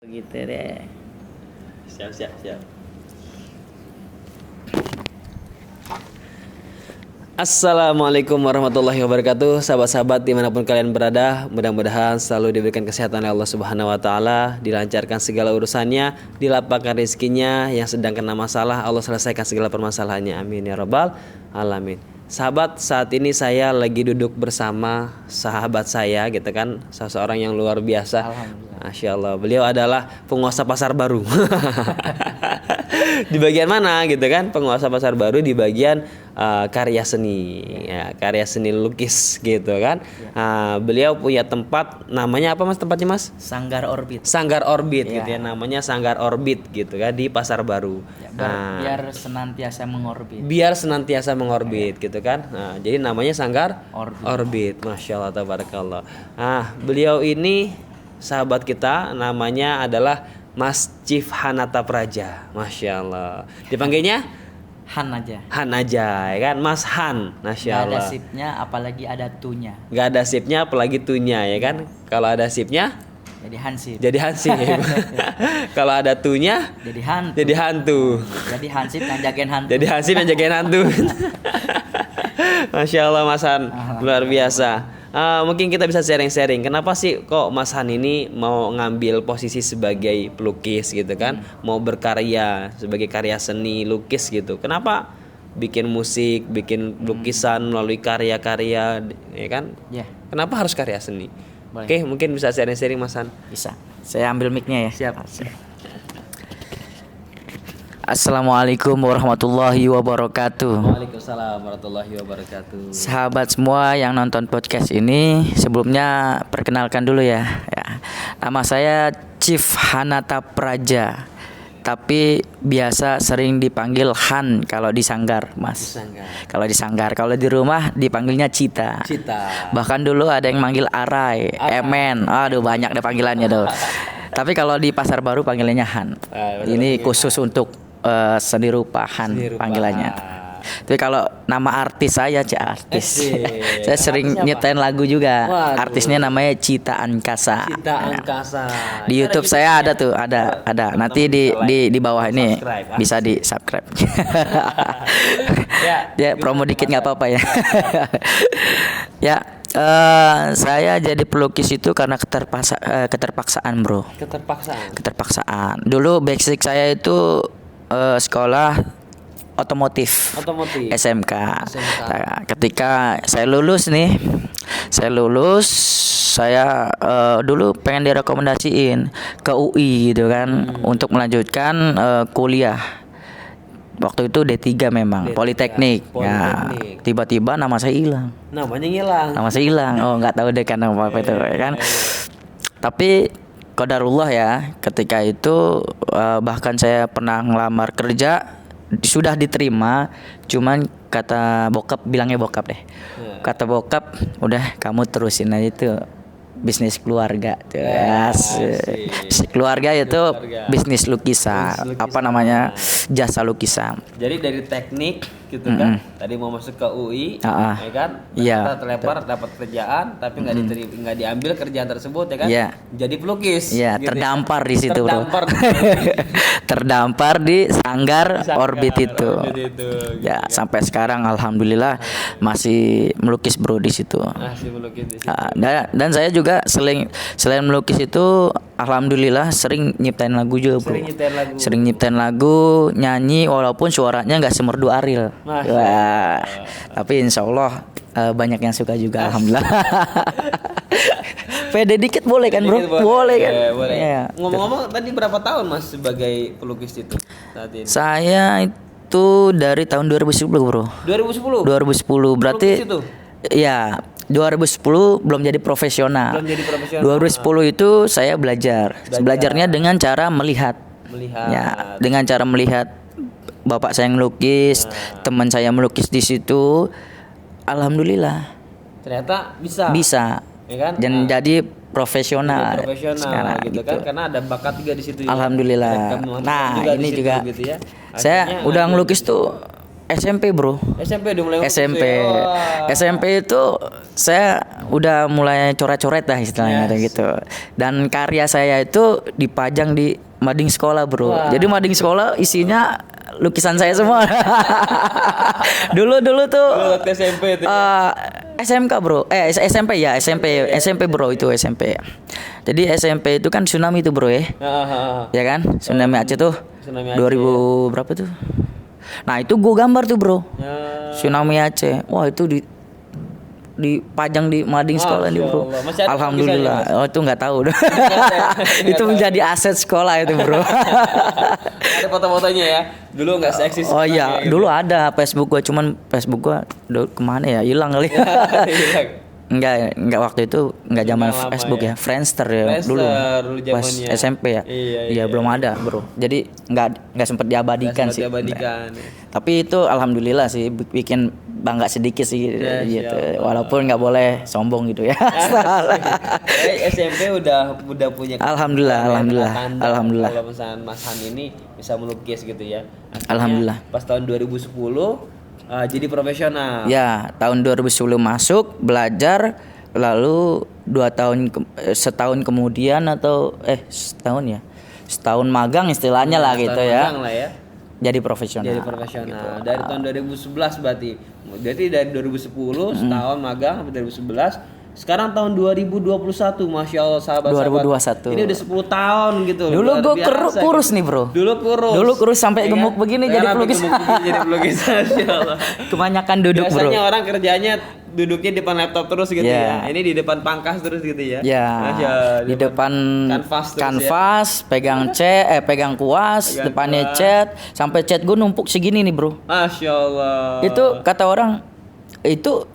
Gitu deh. Siap. Assalamualaikum warahmatullahi wabarakatuh. Sahabat-sahabat dimanapun kalian berada, mudah-mudahan selalu diberikan kesehatan oleh Allah Subhanahu wa Ta'ala, dilancarkan segala urusannya, dilapangkan rezekinya, yang sedang kena masalah Allah selesaikan segala permasalahannya, amin ya rabbal alamin. Sahabat, saat ini saya lagi duduk bersama sahabat saya gitu kan, seseorang yang luar biasa. Masya Allah, beliau adalah penguasa pasar baru. Di bagian mana gitu kan? Penguasa pasar baru di bagian karya seni, ya, karya seni lukis gitu kan. Beliau punya tempat, namanya apa mas tempatnya mas? Sanggar Orbit. Sanggar Orbit Ya. gitu ya, namanya Sanggar Orbit gitu kan di pasar baru. Ya, biar senantiasa mengorbit. Biar senantiasa mengorbit gitu kan. Nah, jadi namanya Sanggar Orbit. Orbit. Masya Allah, tabarakallah. Beliau ini sahabat kita, namanya adalah Mas Chief Hanata Praja. Masya Allah. Dipanggilnya Han aja. Han aja, ya kan? Mas Han. Masya Gak ada Allah. sipnya, apalagi ada tunya. Gak ada sipnya, apalagi tunya, ya kan? Kalau ada sipnya, Jadi hansip. jadi hansip. Kalau ada tunya, Jadi hantu. jadi hantu. Jadi hansip yang jagain hantu. Jadi hansip yang jagain hantu. Masya Allah Mas Han, luar biasa. Mungkin kita bisa sharing-sharing. Kenapa sih kok Mas Han ini mau ngambil posisi sebagai pelukis gitu kan? Mau berkarya sebagai karya seni lukis gitu. Kenapa bikin musik, bikin lukisan melalui karya-karya, ya kan? Ya, Kenapa harus karya seni? Boleh. Oke, mungkin bisa sharing-sharing Mas Han. bisa. Saya ambil mic-nya ya. Siap. Assalamualaikum warahmatullahi wabarakatuh. Waalaikumsalam warahmatullahi wabarakatuh. Sahabat semua yang nonton podcast ini, sebelumnya perkenalkan dulu ya. Nama saya Chief Hanata Praja, tapi biasa sering dipanggil Han kalau di Sanggar, Mas. Kalau di Sanggar, kalau di rumah dipanggilnya Cita. Cita. Bahkan dulu ada yang manggil Arai, Emen. Aduh, banyak deh panggilannya tuh. Tapi kalau di Pasar Baru panggilannya Han. Ini khusus untuk seni rupa Han Seni rupa. panggilannya. Tapi kalau nama artis saya artis. Asik. Saya sering Artisnya apa? nyetain lagu juga. Waduh. Artisnya namanya Cita Ankasa. Cita Angkasa. Di YouTube saya ada tuh, ada. Nanti di bawah ini Subscribe. bisa di subscribe. Ya. Ya, promo dikit nggak apa-apa ya. Ya, saya jadi pelukis itu karena keterpaksaan, bro. Keterpaksaan. Dulu basic saya itu sekolah otomotif. SMK. Nah, ketika saya lulus, saya dulu pengen direkomendasiin ke UI gitu kan, untuk melanjutkan kuliah. Waktu itu D3 memang, D3, Politeknik. Ya, Politeknik. tiba-tiba nama saya hilang. Namanya ngilang. Nama saya hilang. Oh, nggak tahu deh kan apa itu ya kan. Tapi qadarullah ya, ketika itu bahkan saya pernah ngelamar kerja, sudah diterima, cuman kata bokap, bilangnya bokap deh. Kata bokap, udah kamu terusin aja tuh bisnis keluarga tuh. Bisnis keluarga itu bisnis lukisan. Apa namanya? Jasa lukisan. Jadi dari teknik gitu kan. Tadi mau masuk ke UI, ya kan? Iya. Kita terlempar dapat kerjaan tapi nggak diambil kerjaan tersebut ya kan? Iya. Jadi pelukis. Iya, gitu. terdampar di situ, bro. Terdampar. Terdampar di Sanggar Sanggar Orbit itu. Orbit itu, gitu Ya, sampai sekarang alhamdulillah masih melukis, bro, di situ. Masih melukis di situ. Dan saya juga selain melukis itu alhamdulillah sering nyiptain lagu juga, bro. Sering nyiptain lagu, nyanyi walaupun suaranya nggak semerdu Ariel. Masya Wah, tapi insya Allah banyak yang suka juga, alhamdulillah. Pede dikit boleh kan, bro? Dikit Boleh kan? Ya, boleh. Ya. Ngomong-ngomong tadi berapa tahun Mas sebagai pelukis itu saat ini? Saya itu dari tahun 2010, bro. 2010. 2010 berarti Pelukis itu? ya 2010 belum jadi profesional. 2010 itu saya belajarnya dengan cara melihat. Ya, dengan cara melihat bapak saya melukis, teman saya melukis di situ. Alhamdulillah. Ternyata bisa. Ya kan? Dan jadi profesional. Sekarang gitu kan, karena ada bakat juga di situ. Alhamdulillah. Nah, ini juga. Gitu ya. Saya udah ngelukis tuh SMP, bro. SMP udah mulai SMP. Wah. SMP itu saya udah mulai coret-coret lah istilahnya gitu. Dan karya saya itu dipajang di mading sekolah, Bro. Wah. Jadi mading sekolah isinya lukisan saya semua. dulu tuh Waktu SMP itu. SMK, Bro. SMP ya, SMP Bro, itu SMP. Jadi SMP itu kan tsunami tuh, Bro ya. Ya kan? Tsunami Aceh tuh. Tsunami 2000 berapa tuh? Nah, itu gua gambar tuh, Bro. Tsunami Aceh. Wah, itu dipajang di mading sekolah nih, Bro. Masih ada Alhamdulillah. Oh, itu nggak tahu. Itu menjadi aset sekolah itu, Bro. Ada foto-fotonya ya. Dulu nggak seeksis. Oh iya, dulu ada Facebook gua, cuman Facebook gua kemana ya? Hilang kali. Hilang. Enggak waktu itu enggak zaman Lama Facebook ya. Friendster Friendster dulu zamannya. pas SMP ya. Iya, belum ada, Bro. Jadi enggak sempat diabadikan Nggak sih. sempat diabadikan. Tapi itu alhamdulillah sih bikin bangga sedikit sih gitu. Walaupun nggak boleh sombong gitu ya. SMP udah punya. Alhamdulillah. Kalau misalnya Mas Han ini bisa melukis gitu ya. Akhirnya, Alhamdulillah. Pas tahun 2010 jadi profesional. Ya, tahun 2010 masuk, belajar, lalu setahun kemudian atau setahun ya. Setahun magang istilahnya lah gitu ya. Magang lah ya. Jadi profesional. Gitu. Dari tahun 2011 berarti. Jadi dari 2010 setahun magang sampai 2011. Sekarang tahun 2021, Masya Allah sahabat-sahabat. 2021. Ini udah 10 tahun gitu. Dulu luar gue biasa kurus gitu. nih, Bro. Dulu kurus sampai ya gemuk kan? begini Ya, jadi sampai pelukis. gemuk begini jadi pelukis. Masya Allah. Kebanyakan duduk, Bro. Biasanya orang kerjanya duduknya di depan laptop terus gitu Yeah. ya. Ini di depan pangkas terus gitu ya. Ya, Masya Allah, di depan kanvas terus pegang kuas, Pegang depannya kuas. cat, sampai cat gue numpuk segini nih, Bro. Masya Allah. Itu kata orang, itu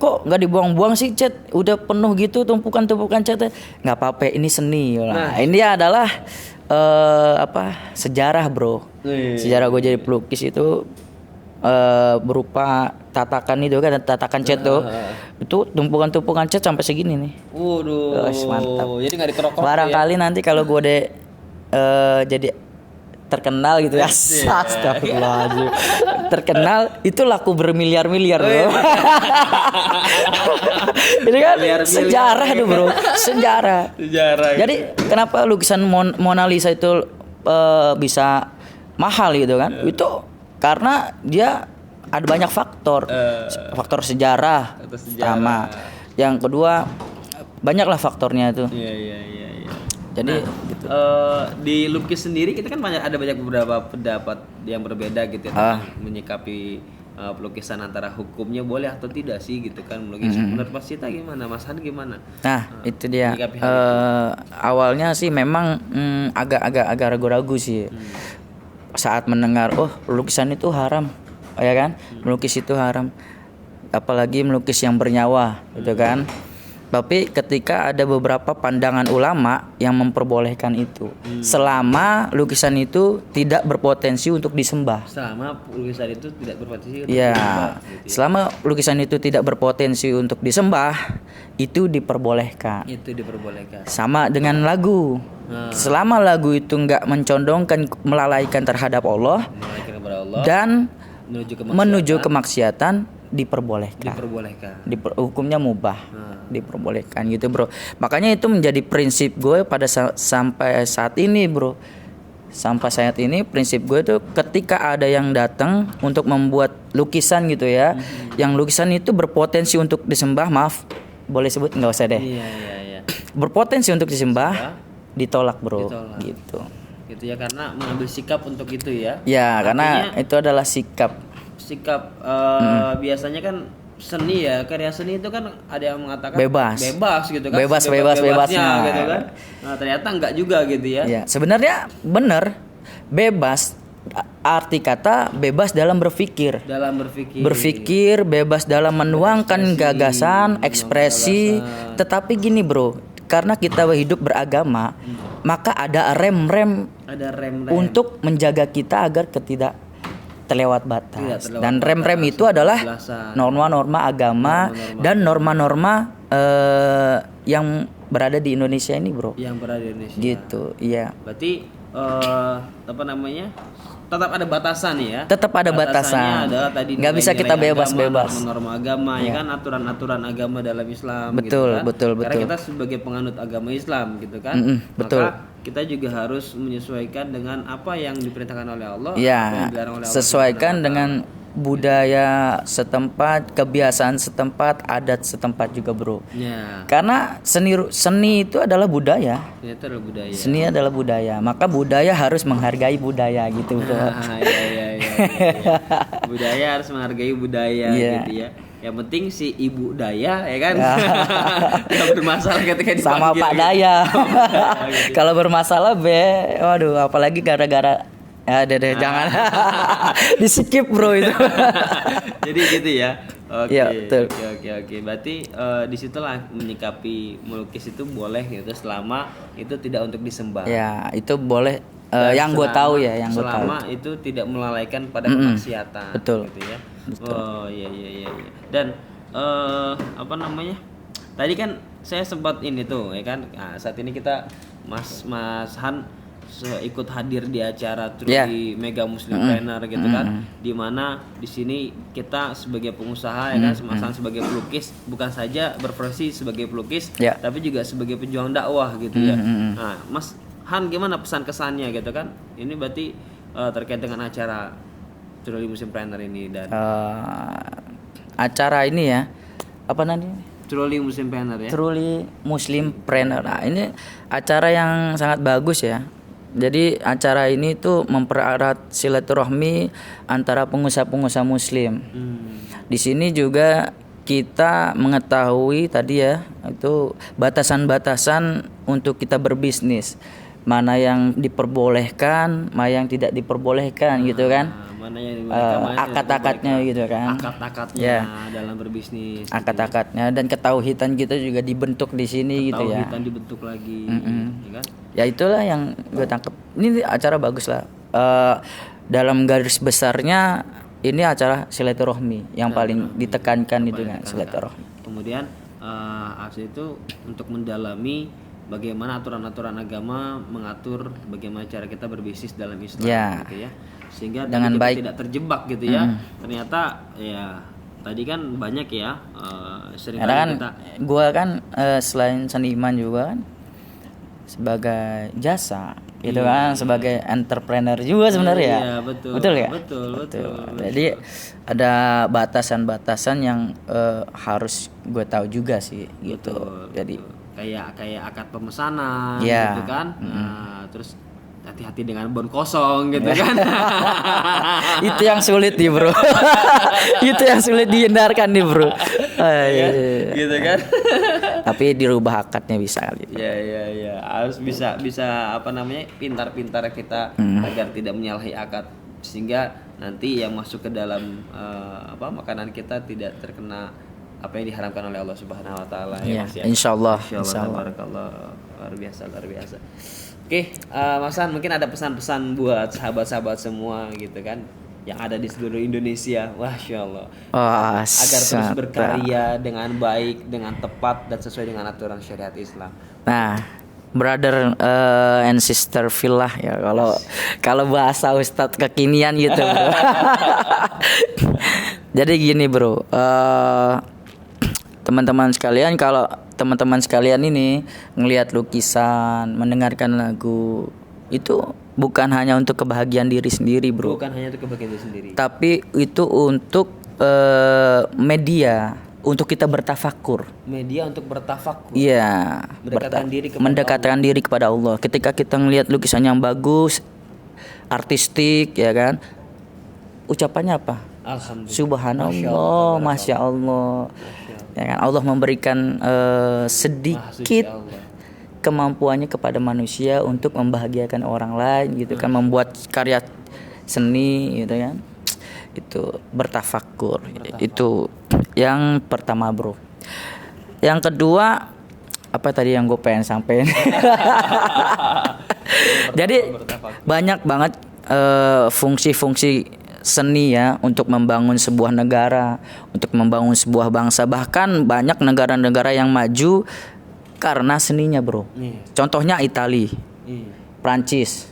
kok nggak dibuang-buang sih cat, udah penuh gitu tumpukan cat. Nggak apa-apa, ini seni. Nah, ini adalah sejarah, Bro. Sejarah gue jadi pelukis itu berupa tatakan itu kan, tatakan cat tuh. Itu tumpukan cat sampai segini nih. Waduh. Mantap. Jadi nggak dikerok-kerok. Barangkali nanti kalau gue jadi terkenal gitu ya. Astagfirullahaladzim. Terkenal itu laku bermiliar-miliar, Bro. Ini kan sejarah tuh, Bro. Sejarah. Jadi kenapa lukisan Mona Lisa itu bisa mahal gitu kan? Itu karena dia ada banyak faktor. Faktor sejarah pertama. Yang kedua banyaklah faktornya itu. Iya. Jadi gitu. Di lukis sendiri kita kan ada banyak beberapa pendapat yang berbeda gitu ya, menyikapi pelukisan antara hukumnya boleh atau tidak sih gitu kan melukis. Menurut Mas Cita gimana? Mas Han gimana? Nah, itu dia. Awalnya sih memang agak ragu-ragu sih. Saat mendengar lukisan itu haram, ya kan? Melukis itu haram. Apalagi melukis yang bernyawa, gitu kan? Tapi ketika ada beberapa pandangan ulama yang memperbolehkan itu, selama lukisan itu tidak berpotensi untuk disembah. Selama lukisan itu tidak berpotensi untuk Ya, disembah, gitu ya. selama lukisan itu tidak berpotensi untuk disembah, itu diperbolehkan. Itu diperbolehkan. Sama dengan lagu. Selama lagu itu nggak mencondongkan melalaikan terhadap Allah Melalaikan kepada Allah dan menuju kemaksiatan, diperbolehkan. Hukumnya mubah. Diperbolehkan gitu, Bro. Makanya itu menjadi prinsip gue pada sampai saat ini, Bro. Sampai saat ini prinsip gue itu ketika ada yang datang untuk membuat lukisan gitu ya, yang lukisan itu berpotensi untuk disembah, maaf, boleh sebut nggak usah deh. Iya. Berpotensi untuk disembah, ditolak, Bro. Gitu. Gitu ya, karena mengambil sikap untuk itu ya. Ya, karena itu adalah sikap. Biasanya kan seni ya, karya seni itu kan ada yang mengatakan bebas gitu kan, bebasnya gitu kan. Nah, ternyata enggak juga gitu ya. Ya, sebenarnya benar, bebas, arti kata bebas dalam berpikir, bebas dalam menuangkan gagasan, ekspresi. Tetapi gini, Bro, karena kita hidup beragama, maka ada rem-rem untuk menjaga kita agar tidak terlewat batas. Dan rem-rem itu adalah norma-norma agama dan norma-norma yang berada di Indonesia ini, Bro. Yang berada di Indonesia. Gitu, iya. Berarti tetap ada batasan ya. Tetap ada Batasannya batasan. adalah tadi Nggak bisa kita nilai-nilai bebas-bebas. agama, norma agama ya kan, aturan-aturan agama dalam Islam Betul, gitu kan. betul, Karena betul. kita sebagai penganut agama Islam gitu kan. Betul. Maka kita juga harus menyesuaikan dengan apa yang diperintahkan oleh Allah, apa Ya, yang dilarang oleh Allah sesuaikan Subhanahu wa dengan budaya setempat, kebiasaan setempat, adat setempat juga, Bro. Ta'ala. Ya, Karena seni itu adalah budaya. ternyata adalah budaya. Seni adalah budaya, maka budaya harus menghargai budaya gitu, Bro. Ya. Budaya harus menghargai budaya Iya. gitu ya. Yang penting si ibu daya ya kan. Yang bermasalah ketika dipanggil. Sama Pak gitu. Daya. Kalau bermasalah waduh, apalagi gara-gara deh jangan di skip, Bro, itu. Jadi gitu ya. Oke. Iya, betul. Oke. Berarti disitulah menyikapi melukis itu boleh gitu selama itu tidak untuk disembah. Ya, itu boleh. Dan Yang gue tahu ya, yang gue tahu. selama itu tidak melalaikan pada kemaksiatan. Betul. Gitu ya. Oh iya. Dan apa namanya? Tadi kan saya sempat ini tuh ya kan. Nah, saat ini kita Mas Han ikut hadir di acara Truly Mega Muslim Planner gitu kan, di mana di sini kita sebagai pengusaha ya kan, Mas Han sebagai pelukis bukan saja berprofesi sebagai pelukis, Ya. tapi juga sebagai pejuang dakwah gitu ya. Nah, Mas Han gimana pesan kesannya gitu kan? Ini berarti terkait dengan acara Truly Muslim Planner ini dan Acara ini ya, apa namanya? Truly Muslim Planner ya. Truly Muslim Planner. Nah, ini acara yang sangat bagus ya. Jadi acara ini tuh mempererat silaturahmi antara pengusaha-pengusaha muslim. Di sini juga kita mengetahui tadi ya, itu batasan-batasan untuk kita berbisnis. Mana yang diperbolehkan, mana yang tidak diperbolehkan gitu kan. Mana yang dibolehkan, mana yang Akad-akadnya tidak gitu kan. akad-akadnya Ya. dalam berbisnis. Akad-akadnya dan ketauhidan kita juga dibentuk di sini gitu ya. Tauhidan dibentuk lagi, ya kan? Ya itulah yang gue tangkap. Ini acara bagus lah. Dalam garis besarnya ini acara silaturahmi yang paling ditekankan itu kan, silaturahmi. Kemudian abis itu untuk mendalami bagaimana aturan-aturan agama mengatur bagaimana cara kita berbisnis dalam Islam Ya. gitu ya. Sehingga Dengan kita baik. tidak terjebak gitu ya. Ternyata ya tadi kan banyak ya sering Karena kan kita gue kan selain seniman juga kan sebagai jasa gitu kan, sebagai entrepreneur juga sebenarnya ya. Iya, betul. Betul ya? Betul. Jadi ada batasan-batasan yang harus gue tahu juga sih gitu. Jadi kayak akad pemesanan Iya. gitu kan. Nah, terus hati-hati dengan bon kosong gitu kan. itu yang sulit nih, Bro. Itu yang sulit dihindarkan nih, Bro. Iya. Gitu kan. Tapi dirubah akadnya bisa kali. Ya harus bisa apa namanya pintar-pintar kita agar tidak menyalahi akad sehingga nanti yang masuk ke dalam makanan kita tidak terkena apa yang diharamkan oleh Allah Subhanahu wa taala Iya, Mas ya. insyaallah. Tabarakallah. Luar biasa. Oke, Mas Han, mungkin ada pesan-pesan buat sahabat-sahabat semua gitu kan yang ada di seluruh Indonesia. Masya Allah. Agar terus berkarya dengan baik, dengan tepat dan sesuai dengan aturan syariat Islam. Nah, brother and sister fillah ya kalau bahasa Ustadz kekinian gitu, Bro. Jadi gini, Bro. Teman-teman sekalian, kalau teman-teman sekalian ini ngelihat lukisan, mendengarkan lagu, itu bukan hanya untuk kebahagiaan diri sendiri, Bro. Bukan hanya untuk kebahagiaan diri sendiri. Tapi itu untuk media untuk kita bertafakur. Media untuk bertafakur. Iya, mendekatkan diri kepada Allah. Ketika kita ngelihat lukisan yang bagus, artistik, ya kan? Ucapannya apa? Alhamdulillah. Subhanallah, Masya Allah. Ya kan? Allah memberikan sedikit kemampuannya kepada manusia untuk membahagiakan orang lain gitu kan, membuat karya seni gitu kan. Itu bertafakur. Itu yang pertama, Bro. Yang kedua, apa tadi yang gue pengen sampein? Jadi banyak banget fungsi-fungsi seni ya untuk membangun sebuah negara, untuk membangun sebuah bangsa. Bahkan banyak negara-negara yang maju karena seninya, Bro. Contohnya Italia, Prancis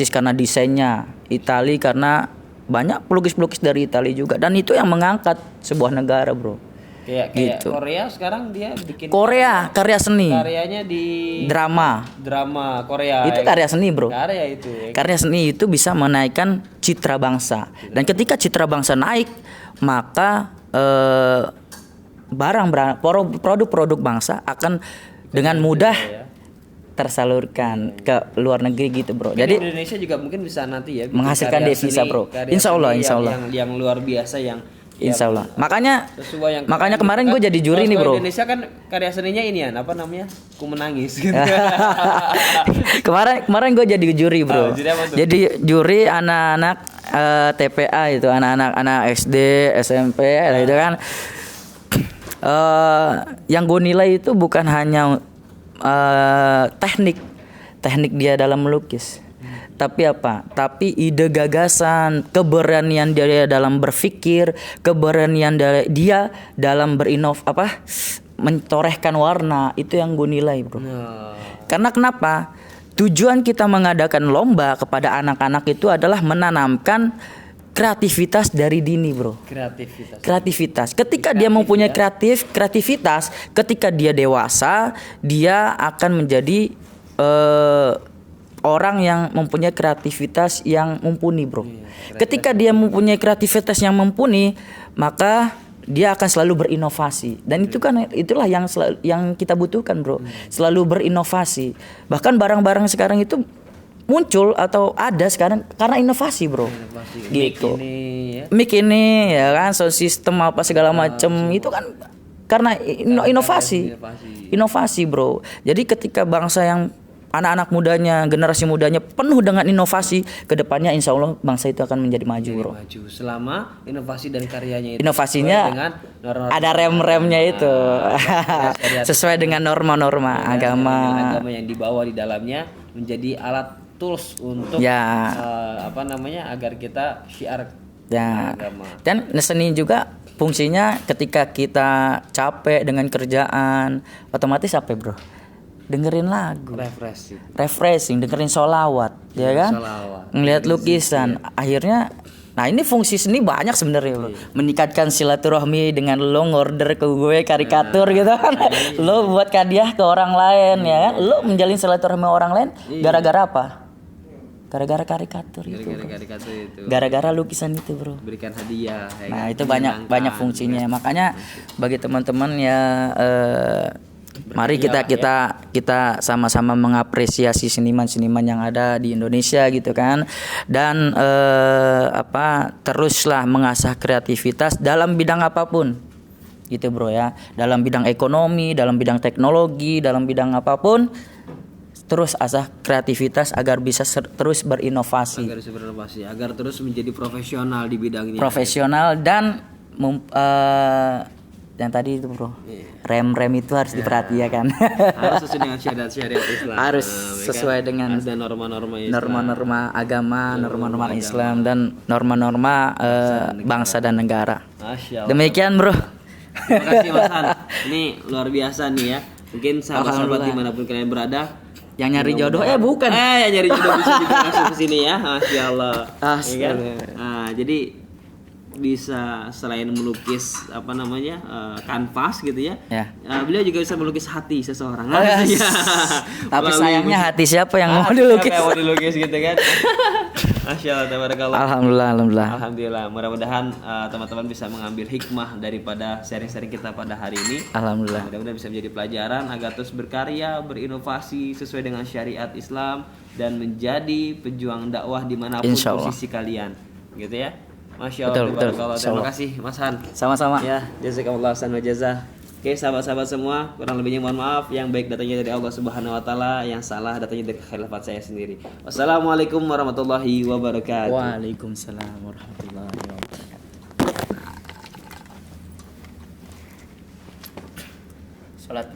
karena desainnya, Itali karena banyak pelukis-pelukis dari Itali juga, dan itu yang mengangkat sebuah negara, bro. Kayak Gitu. Korea sekarang dia bikin Korea karya seni, karyanya di drama, Korea. itu karya seni, bro. Karya itu. Karya seni itu bisa menaikkan citra bangsa, dan ketika citra bangsa naik, maka produk-produk bangsa akan dengan mudah tersalurkan ke luar negeri gitu, bro. Jadi Jadi Indonesia juga mungkin bisa nanti ya bikin menghasilkan karya devisa, seni- bro. karya Insya Allah, seni insya Allah. yang luar biasa yang Insya Allah. Makanya sesuai yang kemarin gue jadi juri nih, bro. Indonesia kan karya seninya ini ya, apa namanya? Ku menangis gitu. kemarin gue jadi juri, bro. Jadi apa tuh? Jadi juri anak-anak TPA itu, anak SD, SMP gitu kan. Yang gue nilai itu bukan hanya teknik dia dalam melukis, tapi apa? Tapi ide, gagasan, keberanian dia dalam berpikir, keberanian dia dalam mentorehkan warna, itu yang gue nilai, bro. Nah, Karena kenapa? Tujuan kita mengadakan lomba kepada anak-anak itu adalah menanamkan kreativitas dari dini, bro. Kreativitas. Ketika dia mempunyai kreativitas, ketika dia dewasa, dia akan menjadi orang yang mempunyai kreativitas yang mumpuni, bro. Ketika dia mempunyai kreativitas yang mumpuni, maka dia akan selalu berinovasi, dan itulah yang kita butuhkan, bro. Selalu berinovasi. Bahkan barang-barang sekarang itu muncul atau ada sekarang karena inovasi, bro. Gitu. Mic ini ya kan, sound system apa segala macem itu kan karena inovasi, bro. Jadi ketika bangsa yang anak-anak mudanya, generasi mudanya penuh dengan inovasi, kedepannya insya Allah bangsa itu akan menjadi maju, bro. Selama inovasi dan karyanya itu Inovasinya dengan ada rem-remnya itu sesuai dengan norma-norma agama yang dibawa di dalamnya, menjadi alat tools untuk agar kita syiar agama. Dan seni juga fungsinya ketika kita capek dengan kerjaan, otomatis apa, bro? Dengerin lagu, refreshing, dengerin sholawat, ya kan? Ngelihat lukisan, akhirnya, nah ini fungsi seni banyak sebenarnya, bro. Meningkatkan silaturahmi dengan lo ngorder ke gue karikatur gitu kan, lo buat hadiah ke orang lain, ya kan? Lo menjalin silaturahmi orang lain, gara-gara apa? Gara-gara karikatur itu. Gara-gara lukisan itu, bro. Berikan hadiah. Nah itu banyak fungsinya. Makanya bagi teman-teman ya. Mari kita sama-sama mengapresiasi seniman-seniman yang ada di Indonesia gitu kan, dan teruslah mengasah kreativitas dalam bidang apapun gitu, bro ya, dalam bidang ekonomi, dalam bidang teknologi, dalam bidang apapun, terus asah kreativitas agar bisa terus berinovasi, agar terus menjadi profesional di bidangnya, dan yang tadi itu, bro, rem itu harus diperhatikan. Harus sesuai dengan syariat Islam. Harus sesuai dengan ada norma-norma Islam, norma-norma agama, norma-norma Islam, dan norma-norma bangsa dan negara. Demikian, bro. Terima kasih, Mas Han. Ini luar biasa nih ya. Mungkin sahabat-sahabat dimanapun kalian berada, yang nyari jodoh bukan. Yang nyari jodoh bisa juga masuk ke sini ya. Masya Allah. Ya kan? Nah, jadi bisa selain melukis kanvas gitu ya, beliau juga bisa melukis hati seseorang. Tapi sayangnya hati siapa yang mau dilukis? Siapa yang mau dilukis gitu kan? Masya Allah, tabarakallah. Alhamdulillah. Mudah-mudahan teman-teman bisa mengambil hikmah daripada sharing-sharing kita pada hari ini. Alhamdulillah. Mudah-mudahan bisa menjadi pelajaran agar terus berkarya, berinovasi sesuai dengan syariat Islam, dan menjadi pejuang dakwah dimanapun posisi kalian, gitu ya. Masya Allah, betul. Terima kasih, Mas Han. Sama-sama. Ya, jazakallahu khairan wa jazaa. Oke, sahabat-sahabat semua, kurang lebihnya mohon maaf. Yang baik datangnya dari Allah Subhanahu wa taala, yang salah datangnya dari khilafat saya sendiri. Wassalamualaikum warahmatullahi wabarakatuh. Waalaikumsalam warahmatullahi wabarakatuh.